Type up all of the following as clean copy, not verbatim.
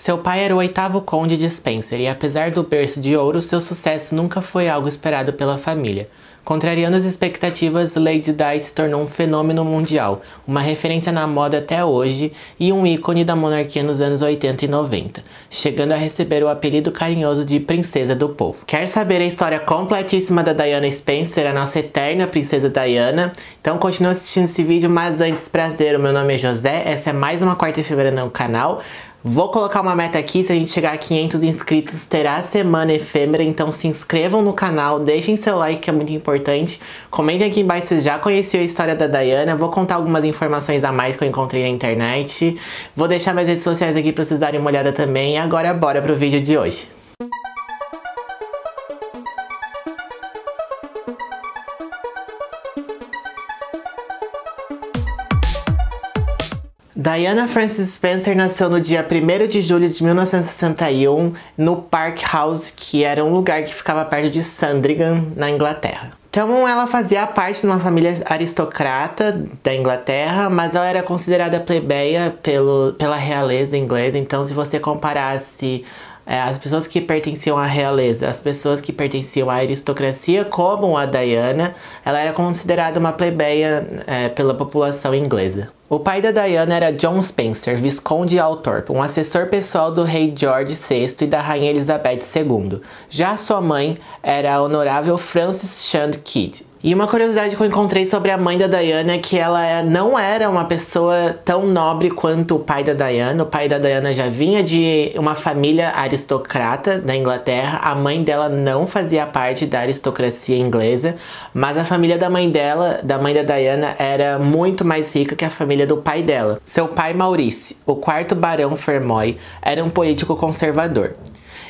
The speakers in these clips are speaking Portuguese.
Seu pai era o 8º conde de Spencer e, apesar do berço de ouro, seu sucesso nunca foi algo esperado pela família. Contrariando as expectativas, Lady Di se tornou um fenômeno mundial, uma referência na moda até hoje e um ícone da monarquia nos anos 80 e 90, chegando a receber o apelido carinhoso de Princesa do Povo. Quer saber a história completíssima da Diana Spencer, a nossa eterna Princesa Diana? Então continue assistindo esse vídeo, mas antes, prazer, o meu nome é José, essa é mais uma quarta-feira no canal. Vou colocar uma meta aqui, se a gente chegar a 500 inscritos terá a semana efêmera, então se inscrevam no canal, deixem seu like que é muito importante, comentem aqui embaixo se já conheciam a história da Diana, vou contar algumas informações a mais que eu encontrei na internet, vou deixar minhas redes sociais aqui pra vocês darem uma olhada também, e agora bora pro vídeo de hoje. Diana Frances Spencer nasceu no dia 1º de julho de 1961 no Park House, que era um lugar que ficava perto de Sandringham, na Inglaterra. Então ela fazia parte de uma família aristocrata da Inglaterra, mas ela era considerada plebeia pela realeza inglesa. Então se você comparasse as pessoas que pertenciam à realeza, as pessoas que pertenciam à aristocracia, como a Diana, ela era considerada uma plebeia pela população inglesa. O pai da Diana era John Spencer, Visconde Althorp, um assessor pessoal do rei George VI e da rainha Elizabeth II. Já sua mãe era a honorável Frances Shand Kidd. E uma curiosidade que eu encontrei sobre a mãe da Diana é que ela não era uma pessoa tão nobre quanto o pai da Diana. O pai da Diana já vinha de uma família aristocrata da Inglaterra. A mãe dela não fazia parte da aristocracia inglesa, mas a família da mãe da Diana, era muito mais rica que a família do pai dela. Seu pai, Maurice, o 4º Barão Fermoy, era um político conservador,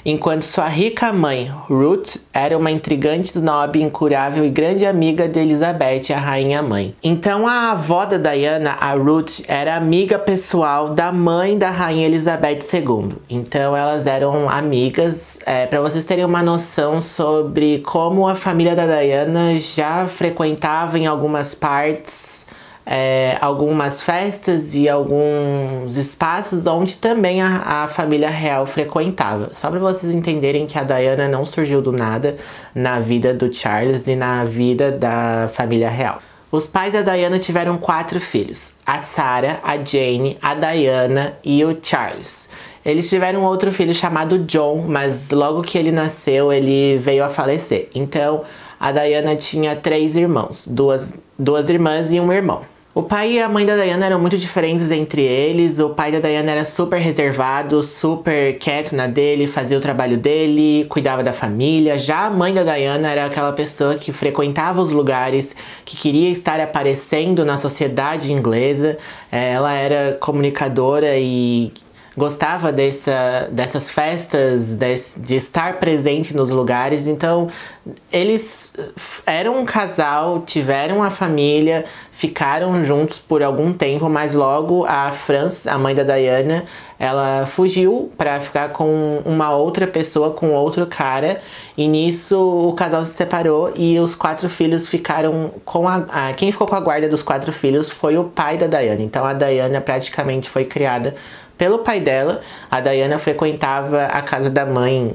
enquanto sua rica mãe, Ruth, era uma intrigante snob, incurável e grande amiga de Elizabeth, a rainha-mãe. Então a avó da Diana, a Ruth, era amiga pessoal da mãe da rainha Elizabeth II. Então elas eram amigas, para vocês terem uma noção sobre como a família da Diana já frequentava em algumas partes algumas festas e alguns espaços onde também a família real frequentava. Só para vocês entenderem que a Diana não surgiu do nada na vida do Charles e na vida da família real. Os pais da Diana tiveram 4 filhos, a Sarah, a Jane, a Diana e o Charles. Eles tiveram outro filho chamado John, mas logo que ele nasceu ele veio a falecer. Então a Diana tinha 3 irmãos, duas irmãs e um irmão. O pai e a mãe da Diana eram muito diferentes entre eles. O pai da Diana era super reservado, super quieto na dele, fazia o trabalho dele, cuidava da família. Já a mãe da Diana era aquela pessoa que frequentava os lugares, que queria estar aparecendo na sociedade inglesa. Ela era comunicadora e gostava dessas festas, de estar presente nos lugares. Então eles eram um casal, tiveram uma família, ficaram juntos por algum tempo, mas logo a Frances, a mãe da Diana, ela fugiu para ficar com uma outra pessoa, com outro cara, e nisso o casal se separou e os 4 filhos ficaram com quem ficou com a guarda dos 4 filhos foi o pai da Diana. Então a Diana praticamente foi criada pelo pai dela. A Diana frequentava a casa da mãe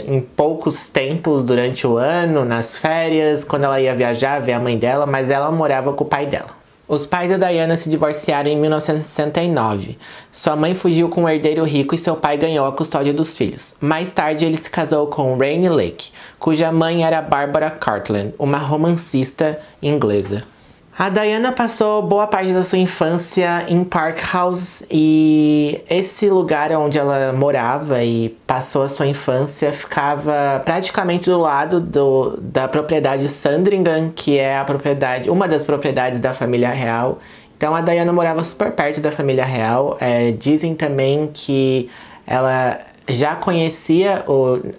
em poucos tempos durante o ano, nas férias, quando ela ia viajar, ver a mãe dela, mas ela morava com o pai dela. Os pais da Diana se divorciaram em 1969. Sua mãe fugiu com um herdeiro rico e seu pai ganhou a custódia dos filhos. Mais tarde ele se casou com Rainey Lake, cuja mãe era Barbara Cartland, uma romancista inglesa. A Diana passou boa parte da sua infância em Park House, e esse lugar onde ela morava e passou a sua infância ficava praticamente do lado da propriedade Sandringham, que é uma das propriedades da família real. Então a Diana morava super perto da família real. Dizem também que ela já conhecia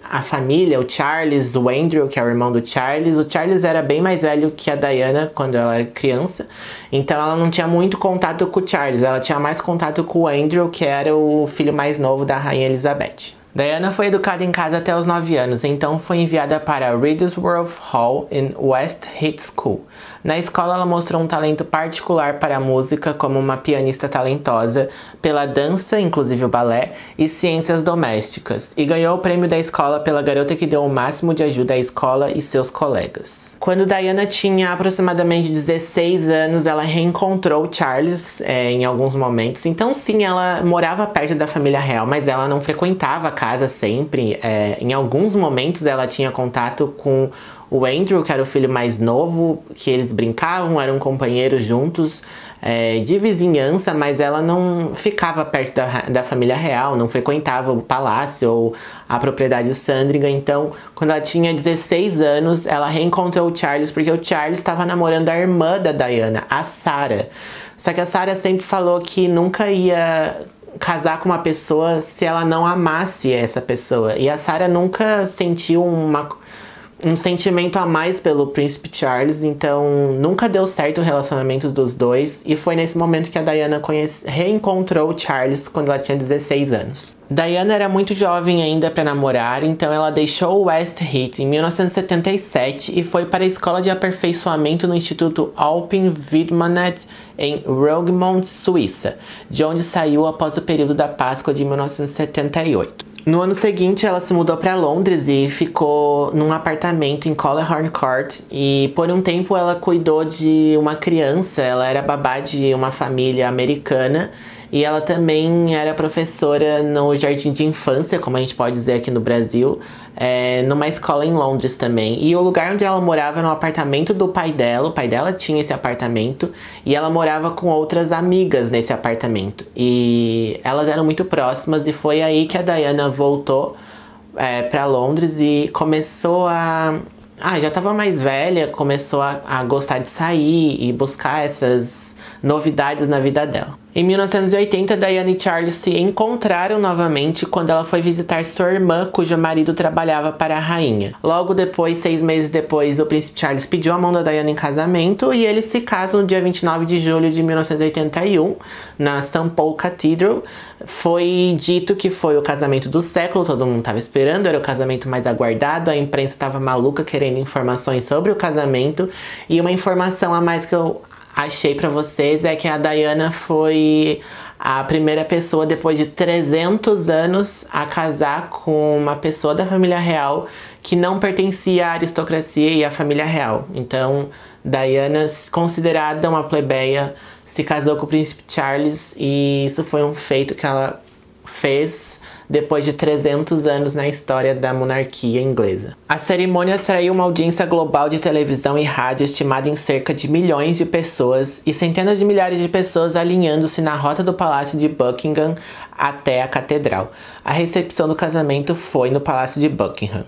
a família, o Charles, o Andrew, que é o irmão do Charles. O Charles era bem mais velho que a Diana quando ela era criança, então ela não tinha muito contato com o Charles, ela tinha mais contato com o Andrew, que era o filho mais novo da rainha Elizabeth. Diana foi educada em casa até os 9 anos, então foi enviada para Riddlesworth Hall em West Heath School. Na escola, ela mostrou um talento particular para a música, como uma pianista talentosa, pela dança, inclusive o balé, e ciências domésticas, e ganhou o prêmio da escola pela garota que deu o máximo de ajuda à escola e seus colegas. Quando Diana tinha aproximadamente 16 anos, ela reencontrou Charles em alguns momentos. Então sim, ela morava perto da família real, mas ela não frequentava a casa sempre. Em alguns momentos ela tinha contato com o Andrew, que era o filho mais novo, que eles brincavam, eram companheiros juntos, de vizinhança, mas ela não ficava perto da família real, não frequentava o palácio ou a propriedade Sandringham. Então, quando ela tinha 16 anos, ela reencontrou o Charles, porque o Charles estava namorando a irmã da Diana, a Sarah. Só que a Sarah sempre falou que nunca ia casar com uma pessoa se ela não amasse essa pessoa. E a Sarah nunca sentiu um sentimento a mais pelo príncipe Charles, então nunca deu certo o relacionamento dos dois, e foi nesse momento que a Diana reencontrou o Charles quando ela tinha 16 anos. Diana era muito jovem ainda para namorar, então ela deixou o West Heath em 1977 e foi para a escola de aperfeiçoamento no Instituto Alpin Widmanet em Roermond, Suíça, de onde saiu após o período da Páscoa de 1978. No ano seguinte, ela se mudou para Londres e ficou num apartamento em Colehorn Court. E por um tempo ela cuidou de uma criança, ela era babá de uma família americana. E ela também era professora no jardim de infância, como a gente pode dizer aqui no Brasil, numa escola em Londres também. E o lugar onde ela morava era no apartamento do pai dela. O pai dela tinha esse apartamento e ela morava com outras amigas nesse apartamento. E elas eram muito próximas, e foi aí que a Diana voltou para Londres e começou já estava mais velha, começou a gostar de sair e buscar essas novidades na vida dela. Em 1980, Diana e Charles se encontraram novamente quando ela foi visitar sua irmã, cujo marido trabalhava para a rainha. Logo depois, 6 meses depois, o príncipe Charles pediu a mão da Diana em casamento e eles se casam no dia 29 de julho de 1981, na St. Paul Cathedral. Foi dito que foi o casamento do século, todo mundo estava esperando, era o casamento mais aguardado, a imprensa estava maluca querendo informações sobre o casamento. E uma informação a mais que eu achei pra vocês é que a Diana foi a primeira pessoa depois de 300 anos a casar com uma pessoa da família real que não pertencia à aristocracia e à família real. Então, Diana, considerada uma plebeia, se casou com o príncipe Charles, e isso foi um feito que ela fez depois de 300 anos na história da monarquia inglesa. A cerimônia atraiu uma audiência global de televisão e rádio estimada em cerca de milhões de pessoas, e centenas de milhares de pessoas alinhando-se na rota do Palácio de Buckingham até a Catedral. A recepção do casamento foi no Palácio de Buckingham.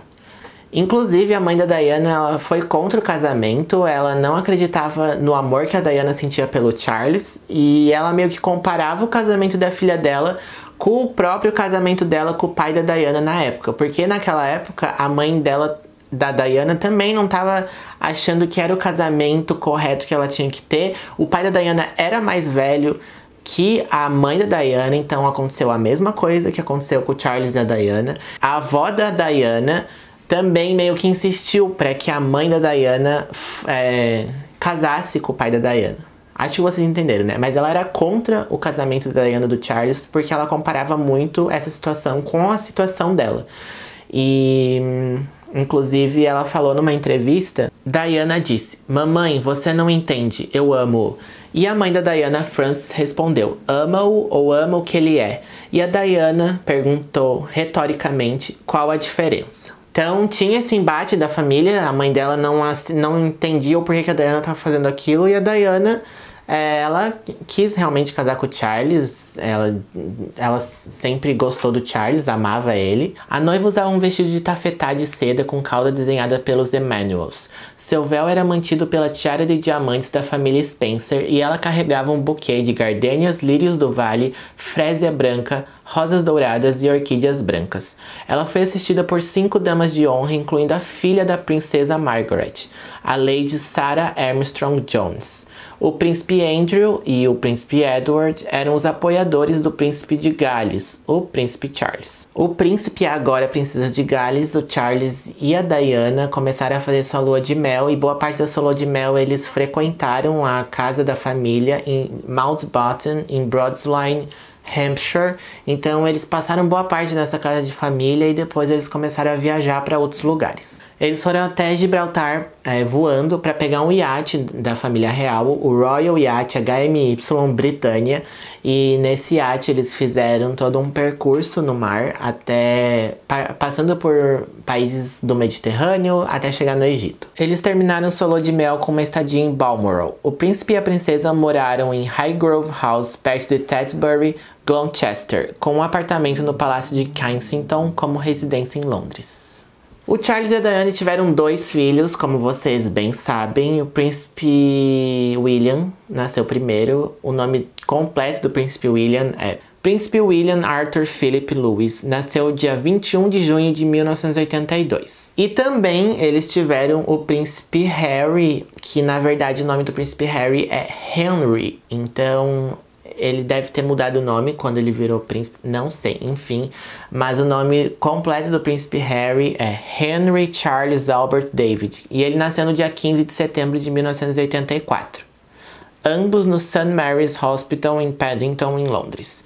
Inclusive, a mãe da Diana, ela foi contra o casamento, ela não acreditava no amor que a Diana sentia pelo Charles, e ela meio que comparava o casamento da filha dela com o próprio casamento dela com o pai da Diana na época. Porque naquela época, a mãe dela, da Diana, também não estava achando que era o casamento correto que ela tinha que ter. O pai da Diana era mais velho que a mãe da Diana, então aconteceu a mesma coisa que aconteceu com o Charles e a Diana. A avó da Diana também meio que insistiu para que a mãe da Diana casasse com o pai da Diana. Acho que vocês entenderam, né? Mas ela era contra o casamento da Diana do Charles porque ela comparava muito essa situação com a situação dela. E, inclusive, ela falou numa entrevista, Diana disse: "Mamãe, você não entende, eu amo-o." E a mãe da Diana, Frances, respondeu: "Ama-o ou ama o que ele é?" E a Diana perguntou retoricamente qual a diferença. Então tinha esse embate da família, a mãe dela não entendia o porquê que a Diana estava fazendo aquilo, e a Diana, ela quis realmente casar com o Charles, ela sempre gostou do Charles, amava ele. A noiva usava um vestido de tafetá de seda com cauda desenhada pelos Emanuels. Seu véu era mantido pela tiara de diamantes da família Spencer, e ela carregava um buquê de gardênias, lírios do vale, frésia branca, rosas douradas e orquídeas brancas. Ela foi assistida por 5 damas de honra, incluindo a filha da princesa Margaret, a Lady Sarah Armstrong Jones. O príncipe Andrew e o príncipe Edward eram os apoiadores do príncipe de Gales, o príncipe Charles. O príncipe e agora a princesa de Gales, o Charles e a Diana começaram a fazer sua lua de mel, e boa parte da sua lua de mel eles frequentaram a casa da família em Mountbatten, em Broadsline, Hampshire. Então eles passaram boa parte nessa casa de família e depois eles começaram a viajar para outros lugares. Eles foram até Gibraltar voando para pegar um iate da família real, o Royal Yacht HMY Britannia, e nesse iate eles fizeram todo um percurso no mar, até passando por países do Mediterrâneo até chegar no Egito. Eles terminaram sua lua de mel com uma estadia em Balmoral. O príncipe e a princesa moraram em Highgrove House, perto de Tetbury, Gloucester, com um apartamento no Palácio de Kensington como residência em Londres. O Charles e a Diana tiveram 2 filhos, como vocês bem sabem. O príncipe William nasceu primeiro. O nome completo do príncipe William é Príncipe William Arthur Philip Louis. Nasceu dia 21 de junho de 1982. E também eles tiveram o príncipe Harry, que na verdade o nome do príncipe Harry é Henry. Então ele deve ter mudado o nome quando ele virou príncipe, não sei, enfim. Mas o nome completo do príncipe Harry é Henry Charles Albert David. E ele nasceu no dia 15 de setembro de 1984. Ambos no St. Mary's Hospital em Paddington, em Londres.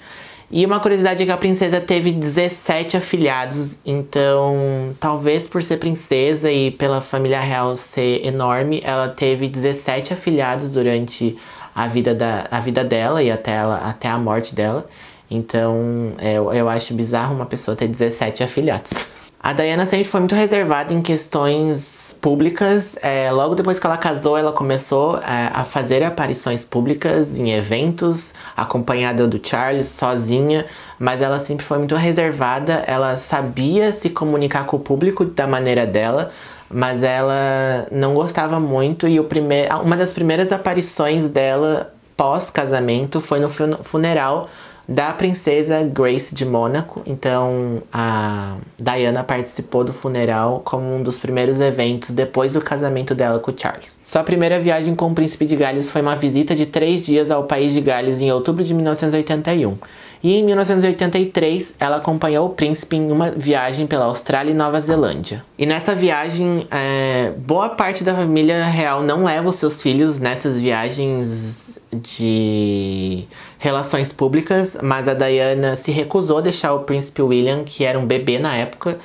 E uma curiosidade é que a princesa teve 17 afilhados, então talvez por ser princesa e pela família real ser enorme, ela teve 17 afilhados durante a vida dela e até a morte dela. Então eu acho bizarro uma pessoa ter 17 afilhados. A Diana sempre foi muito reservada em questões públicas. Logo depois que ela casou, ela começou a fazer aparições públicas em eventos, acompanhada do Charles, sozinha. Mas ela sempre foi muito reservada, ela sabia se comunicar com o público da maneira dela, mas ela não gostava muito, e uma das primeiras aparições dela pós-casamento foi no funeral da princesa Grace de Mônaco. Então a Diana participou do funeral como um dos primeiros eventos depois do casamento dela com o Charles. Sua primeira viagem com o príncipe de Gales foi uma visita de 3 dias ao país de Gales em outubro de 1981. E em 1983, ela acompanhou o príncipe em uma viagem pela Austrália e Nova Zelândia. E nessa viagem, boa parte da família real não leva os seus filhos nessas viagens de relações públicas, mas a Diana se recusou a deixar o príncipe William, que era um bebê na época,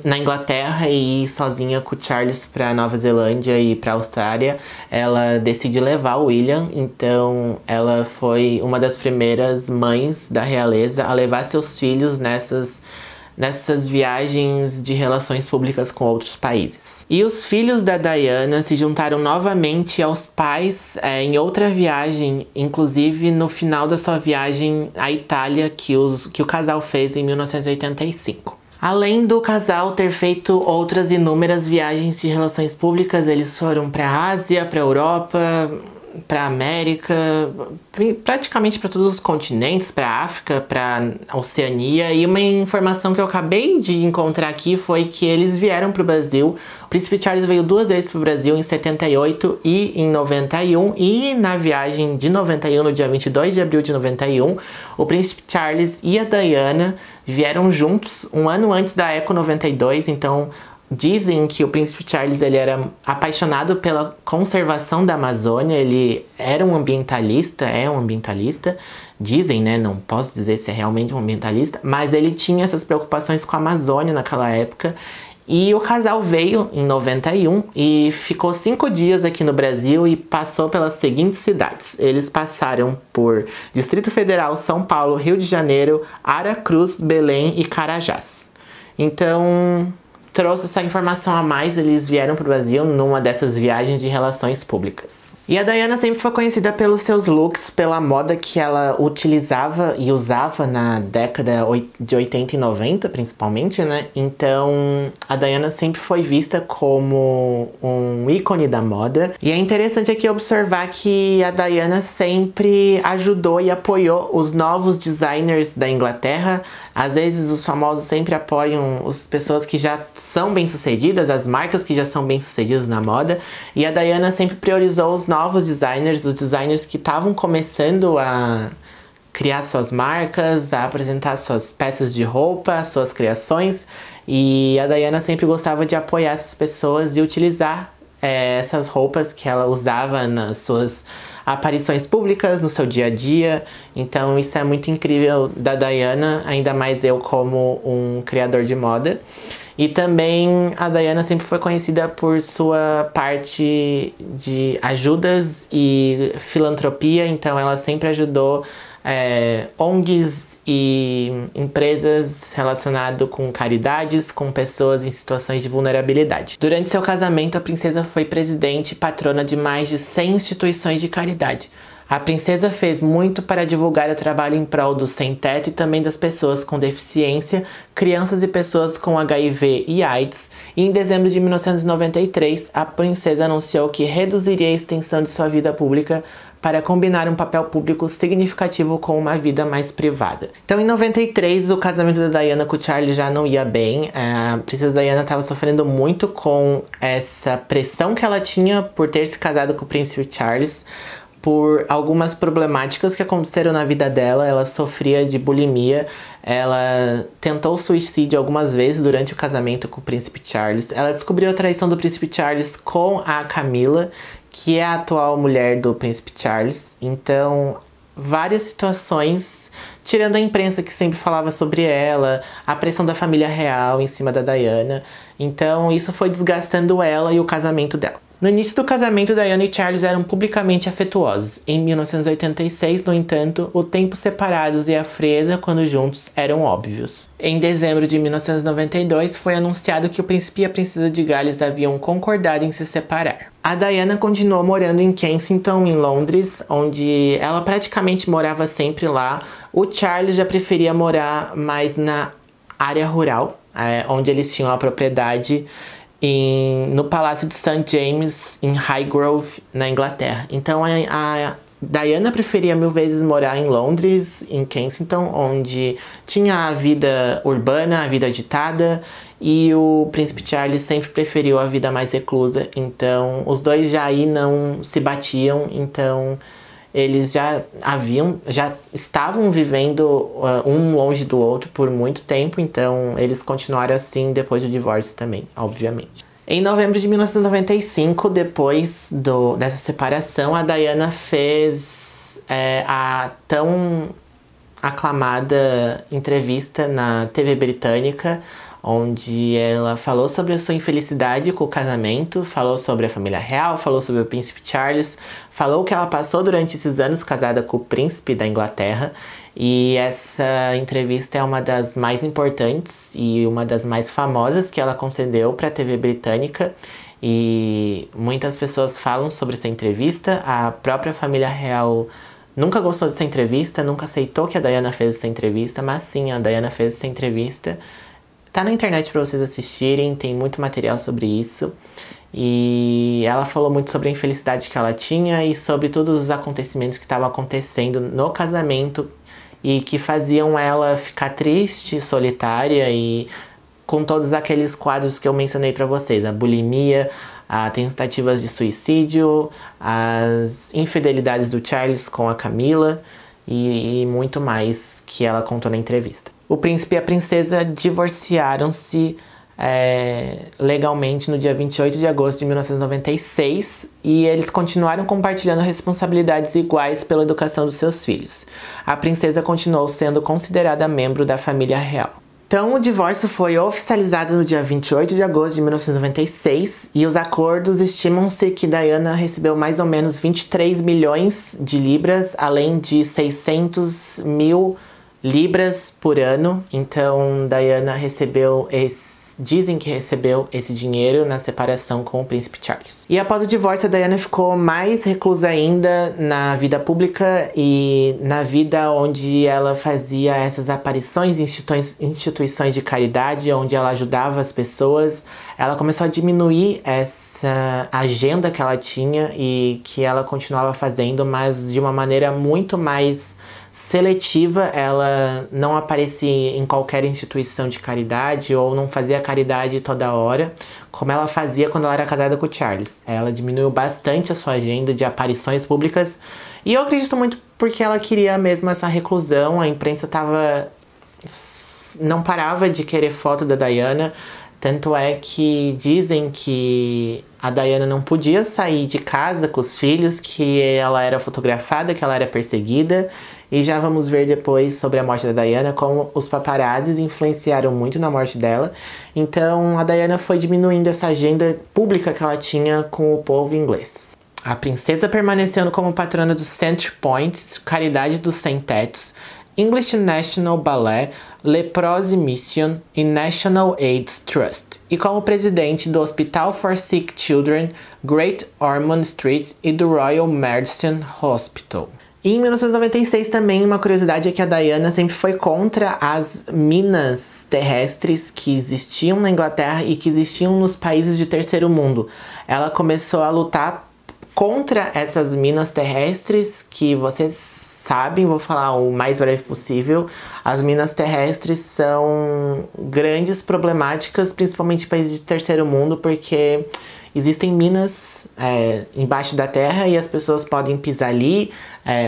na Inglaterra, e ir sozinha com o Charles para Nova Zelândia e para Austrália. Ela decide levar o William, então ela foi uma das primeiras mães da realeza a levar seus filhos nessas viagens de relações públicas com outros países. E os filhos da Diana se juntaram novamente aos pais em outra viagem, inclusive no final da sua viagem à Itália, que o casal fez em 1985. Além do casal ter feito outras inúmeras viagens de relações públicas, eles foram para a Ásia, para a Europa, para a América, praticamente para todos os continentes, para a África, para a Oceania. E uma informação que eu acabei de encontrar aqui foi que eles vieram para o Brasil. O príncipe Charles veio 2 vezes para o Brasil, em 78 e em 91. E na viagem de 91, no dia 22 de abril de 91, o príncipe Charles e a Diana vieram juntos um ano antes da Expo 92, então dizem que o príncipe Charles ele era apaixonado pela conservação da Amazônia, ele era um ambientalista, dizem, né, não posso dizer se é realmente um ambientalista, mas ele tinha essas preocupações com a Amazônia naquela época. E o casal veio em 91 e ficou 5 dias aqui no Brasil e passou pelas seguintes cidades. Eles passaram por Distrito Federal, São Paulo, Rio de Janeiro, Aracruz, Belém e Carajás. Então trouxe essa informação a mais, eles vieram pro Brasil numa dessas viagens de relações públicas. E a Diana sempre foi conhecida pelos seus looks, pela moda que ela utilizava e usava na década de 80 e 90, principalmente, né? Então, a Diana sempre foi vista como um ícone da moda. E é interessante aqui observar que a Diana sempre ajudou e apoiou os novos designers da Inglaterra. Às vezes, os famosos sempre apoiam as pessoas que já são bem-sucedidas, as marcas que já são bem-sucedidas na moda. E a Diana sempre priorizou os novos designers, os designers que estavam começando a criar suas marcas, a apresentar suas peças de roupa, suas criações. E a Diana sempre gostava de apoiar essas pessoas e utilizar essas roupas que ela usava nas suas aparições públicas, no seu dia a dia. Então isso é muito incrível da Diana, ainda mais eu como um criador de moda. E também a Diana sempre foi conhecida por sua parte de ajudas e filantropia, então ela sempre ajudou ONGs e empresas relacionadas com caridades, com pessoas em situações de vulnerabilidade. Durante seu casamento, a princesa foi presidente e patrona de mais de 100 instituições de caridade. A princesa fez muito para divulgar o trabalho em prol do sem-teto e também das pessoas com deficiência, crianças e pessoas com HIV e AIDS, e em dezembro de 1993, a princesa anunciou que reduziria a extensão de sua vida pública para combinar um papel público significativo com uma vida mais privada. Então, em 93, o casamento da Diana com o Charles já não ia bem. A princesa Diana estava sofrendo muito com essa pressão que ela tinha por ter se casado com o príncipe Charles, por algumas problemáticas que aconteceram na vida dela. Ela sofria de bulimia, ela tentou suicídio algumas vezes durante o casamento com o príncipe Charles. Ela descobriu a traição do príncipe Charles com a Camila, que é a atual mulher do príncipe Charles. Então, várias situações, tirando a imprensa que sempre falava sobre ela, a pressão da família real em cima da Diana. Então, isso foi desgastando ela e o casamento dela. No início do casamento, Diana e Charles eram publicamente afetuosos. Em 1986, no entanto, o tempo separados e a frieza quando juntos eram óbvios. Em dezembro de 1992, foi anunciado que o príncipe e a princesa de Gales haviam concordado em se separar. A Diana continuou morando em Kensington, em Londres, onde ela praticamente morava sempre lá. O Charles já preferia morar mais na área rural, onde eles tinham a propriedade no Palácio de St. James, em Highgrove, na Inglaterra. Então a Diana preferia mil vezes morar em Londres, em Kensington, onde tinha a vida urbana, a vida agitada, e o príncipe Charles sempre preferiu a vida mais reclusa. Então os dois já aí não se batiam, então eles já estavam vivendo um longe do outro por muito tempo, então eles continuaram assim depois do divórcio também, obviamente. Em novembro de 1995, depois dessa separação, a Diana fez a tão aclamada entrevista na TV britânica, onde ela falou sobre a sua infelicidade com o casamento, falou sobre a família real, falou sobre o príncipe Charles, falou que ela passou durante esses anos casada com o príncipe da Inglaterra. E essa entrevista é uma das mais importantes e uma das mais famosas que ela concedeu para a TV britânica. E muitas pessoas falam sobre essa entrevista. A própria família real nunca gostou dessa entrevista, nunca aceitou que a Diana fez essa entrevista, mas sim, a Diana fez essa entrevista. Tá na internet para vocês assistirem, tem muito material sobre isso. E ela falou muito sobre a infelicidade que ela tinha e sobre todos os acontecimentos que estavam acontecendo no casamento e que faziam ela ficar triste, solitária e com todos aqueles quadros que eu mencionei para vocês. A bulimia, as tentativas de suicídio, as infidelidades do Charles com a Camila e muito mais que ela contou na entrevista. O príncipe e a princesa divorciaram-se legalmente no dia 28 de agosto de 1996 e eles continuaram compartilhando responsabilidades iguais pela educação dos seus filhos. A princesa continuou sendo considerada membro da família real. Então, o divórcio foi oficializado no dia 28 de agosto de 1996 e os acordos estimam-se que Diana recebeu mais ou menos 23 milhões de libras, além de 600 mil libras por ano. Então, Diana recebeu dizem que recebeu esse dinheiro na separação com o príncipe Charles. E após o divórcio, a Diana ficou mais reclusa ainda na vida pública e na vida onde ela fazia essas aparições em instituições de caridade, onde ela ajudava as pessoas. Ela começou a diminuir essa agenda que ela tinha e que ela continuava fazendo, mas de uma maneira muito mais seletiva. Ela não aparecia em qualquer instituição de caridade ou não fazia caridade toda hora, como ela fazia quando ela era casada com o Charles. Ela diminuiu bastante a sua agenda de aparições públicas e eu acredito muito porque ela queria mesmo essa reclusão. A imprensa não parava de querer foto da Diana. Tanto é que dizem que a Diana não podia sair de casa com os filhos, que ela era fotografada, que ela era perseguida. E já vamos ver depois sobre a morte da Diana, como os paparazzis influenciaram muito na morte dela. Então a Diana foi diminuindo essa agenda pública que ela tinha com o povo inglês. A princesa permanecendo como patrona do Centre Point, Caridade dos Sem Tetos, English National Ballet, Leprosy Mission e National AIDS Trust, e como presidente do Hospital for Sick Children, Great Ormond Street e do Royal Marsden Hospital. E em 1996 também, uma curiosidade é que a Diana sempre foi contra as minas terrestres que existiam na Inglaterra e que existiam nos países de terceiro mundo. Ela começou a lutar contra essas minas terrestres que vocês sabem, vou falar o mais breve possível. As minas terrestres são grandes problemáticas, principalmente em países de terceiro mundo, porque existem minas embaixo da terra e as pessoas podem pisar ali,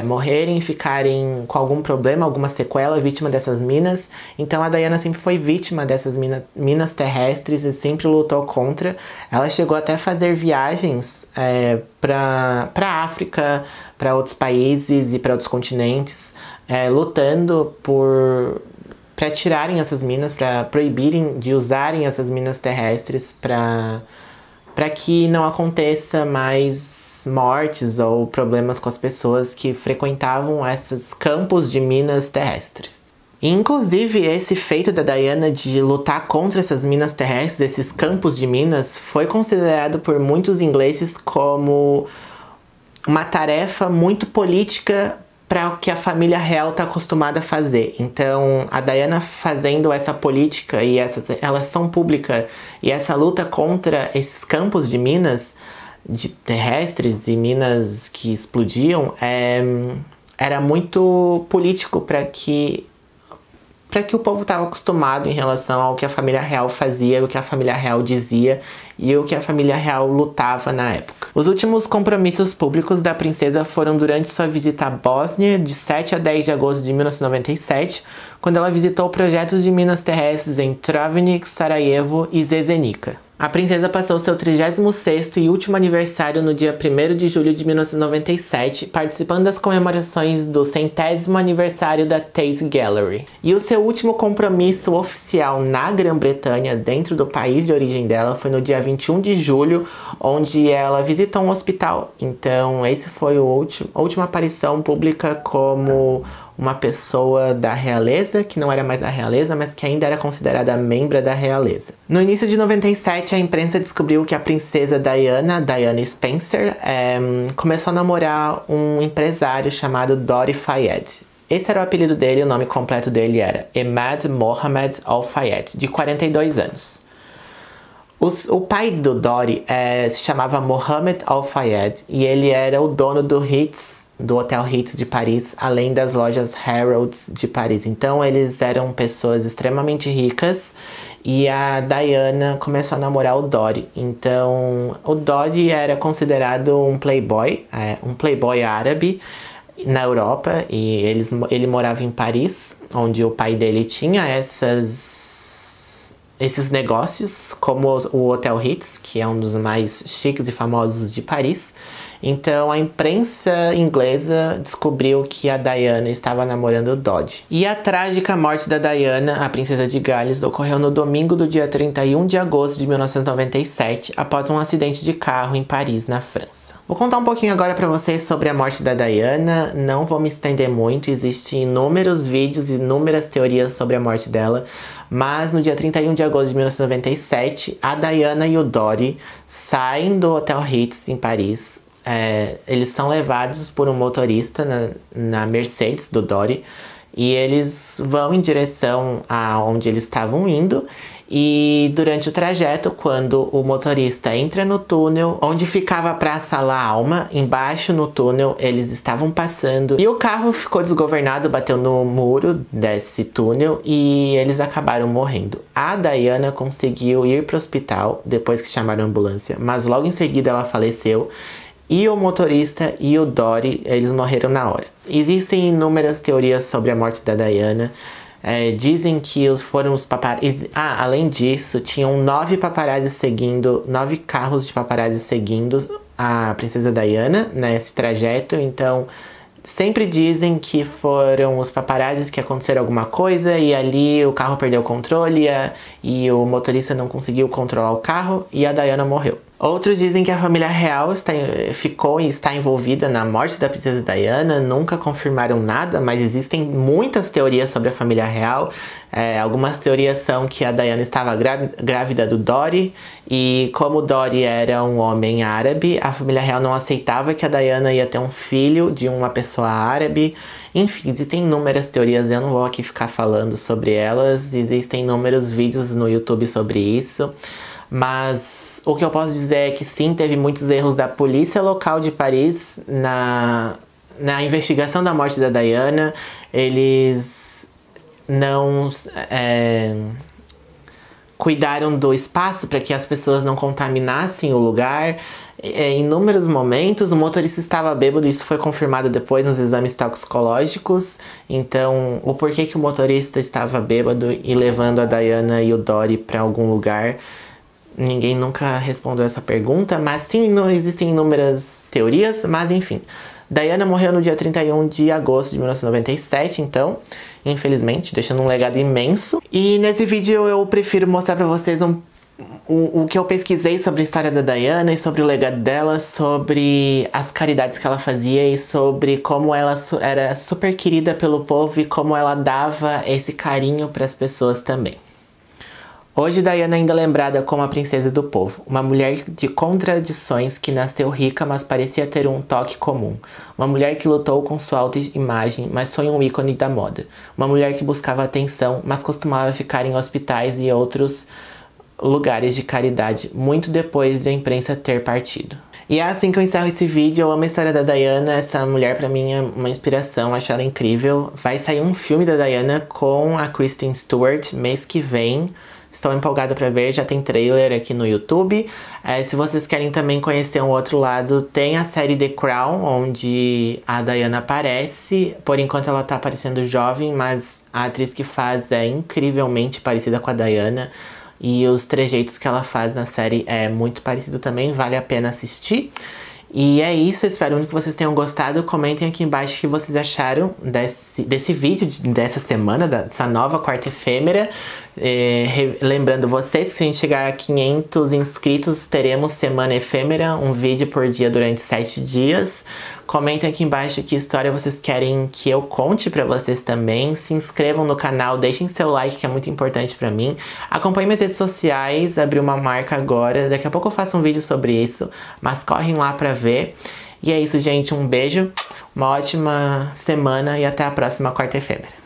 morrerem, ficarem com algum problema, alguma sequela, vítima dessas minas. Então a Diana sempre foi vítima dessas minas terrestres e sempre lutou contra. Ela chegou até a fazer viagens para África, para outros países e para outros continentes, lutando para tirarem essas minas, para proibirem de usarem essas minas terrestres para que não aconteça mais mortes ou problemas com as pessoas que frequentavam esses campos de minas terrestres. E, inclusive, esse feito da Diana de lutar contra essas minas terrestres, esses campos de minas, foi considerado por muitos ingleses como uma tarefa muito política para o que a família real está acostumada a fazer. Então, a Diana fazendo essa política e essa relação pública e essa luta contra esses campos de minas terrestres e minas que explodiam, era muito político para que o povo estava acostumado em relação ao que a família real fazia, o que a família real dizia e o que a família real lutava na época. Os últimos compromissos públicos da princesa foram durante sua visita à Bósnia, de 7 a 10 de agosto de 1997, quando ela visitou projetos de minas terrestres em Travnik, Sarajevo e Zezenica. A princesa passou seu 36º e último aniversário no dia 1º de julho de 1997, participando das comemorações do 100º aniversário da Tate Gallery. E o seu último compromisso oficial na Grã-Bretanha, dentro do país de origem dela, foi no dia 21 de julho, onde ela visitou um hospital. Então, esse foi a última aparição pública como uma pessoa da realeza, que não era mais da realeza, mas que ainda era considerada membro da realeza. No início de 97, a imprensa descobriu que a princesa Diana Spencer, começou a namorar um empresário chamado Dodi Fayed. Esse era o apelido dele, o nome completo dele era Emad Mohamed Al Fayed, de 42 anos. O pai do Dodi se chamava Mohamed Al Fayed e ele era o dono do Hotel Ritz de Paris, além das lojas Harrods de Paris. Então eles eram pessoas extremamente ricas e a Diana começou a namorar o Dodi. Então o Dodi era considerado um playboy árabe na Europa e ele morava em Paris, onde o pai dele tinha esses negócios, como o Hotel Ritz, que é um dos mais chiques e famosos de Paris. Então a imprensa inglesa descobriu que a Diana estava namorando o Dodi. E a trágica morte da Diana, a princesa de Gales, ocorreu no domingo do dia 31 de agosto de 1997, após um acidente de carro em Paris, na França. Vou contar um pouquinho agora pra vocês sobre a morte da Diana, não vou me estender muito, existem inúmeros vídeos e inúmeras teorias sobre a morte dela, mas no dia 31 de agosto de 1997, a Diana e o Dodi saem do Hotel Ritz em Paris. Eles são levados por um motorista na Mercedes do Dodi e eles vão em direção a onde eles estavam indo. E durante o trajeto, quando o motorista entra no túnel, onde ficava a Praça La Alma, embaixo no túnel, eles estavam passando. E o carro ficou desgovernado, bateu no muro desse túnel e eles acabaram morrendo. A Diana conseguiu ir para o hospital depois que chamaram a ambulância, mas logo em seguida ela faleceu. E o motorista e o Dodi, eles morreram na hora. Existem inúmeras teorias sobre a morte da Diana. Dizem que foram os paparazzi. Além disso, tinham 9 carros de paparazzi seguindo a princesa Diana nesse trajeto. Então, sempre dizem que foram os paparazzis que aconteceram alguma coisa e ali o carro perdeu o controle e o motorista não conseguiu controlar o carro e a Diana morreu. Outros dizem que a família real ficou e está envolvida na morte da princesa Diana, nunca confirmaram nada, mas existem muitas teorias sobre a família real. Algumas teorias são que a Diana estava grávida do Dodi e como o Dodi era um homem árabe, a família real não aceitava que a Diana ia ter um filho de uma pessoa árabe. Enfim, existem inúmeras teorias, eu não vou aqui ficar falando sobre elas, existem inúmeros vídeos no YouTube sobre isso. Mas o que eu posso dizer é que sim, teve muitos erros da polícia local de Paris na investigação da morte da Diana. Eles não cuidaram do espaço para que as pessoas não contaminassem o lugar. Em inúmeros momentos o motorista estava bêbado, isso foi confirmado depois nos exames toxicológicos. Então, o porquê que o motorista estava bêbado e levando a Diana e o Dodi para algum lugar, ninguém nunca respondeu essa pergunta, mas sim, não existem inúmeras teorias, mas enfim. Diana morreu no dia 31 de agosto de 1997, então, infelizmente, deixando um legado imenso. E nesse vídeo eu prefiro mostrar pra vocês o que eu pesquisei sobre a história da Diana e sobre o legado dela, sobre as caridades que ela fazia e sobre como ela era super querida pelo povo e como ela dava esse carinho para as pessoas também. Hoje Diana é ainda lembrada como a princesa do povo, uma mulher de contradições que nasceu rica, mas parecia ter um toque comum. Uma mulher que lutou com sua autoimagem, mas foi um ícone da moda. Uma mulher que buscava atenção, mas costumava ficar em hospitais e outros lugares de caridade, muito depois de a imprensa ter partido. E é assim que eu encerro esse vídeo. Eu amo a história da Diana, essa mulher pra mim é uma inspiração, acho ela incrível. Vai sair um filme da Diana com a Kristen Stewart mês que vem. Estou empolgada pra ver, já tem trailer aqui no YouTube. Se vocês querem também conhecer um outro lado, tem a série The Crown, onde a Diana aparece. Por enquanto ela tá aparecendo jovem, mas a atriz que faz é incrivelmente parecida com a Diana. E os trejeitos que ela faz na série é muito parecido também, vale a pena assistir. E é isso, eu espero muito que vocês tenham gostado. Comentem aqui embaixo o que vocês acharam desse vídeo, dessa semana, dessa nova quarta efêmera. Lembrando vocês que se a gente chegar a 500 inscritos, teremos semana efêmera, um vídeo por dia durante 7 dias. Comentem aqui embaixo que história vocês querem que eu conte pra vocês também. Se inscrevam no canal, deixem seu like que é muito importante pra mim. Acompanhem minhas redes sociais, abri uma marca agora. Daqui a pouco eu faço um vídeo sobre isso, mas correm lá pra ver. E é isso, gente. Um beijo, uma ótima semana e até a próxima quarta efêmera.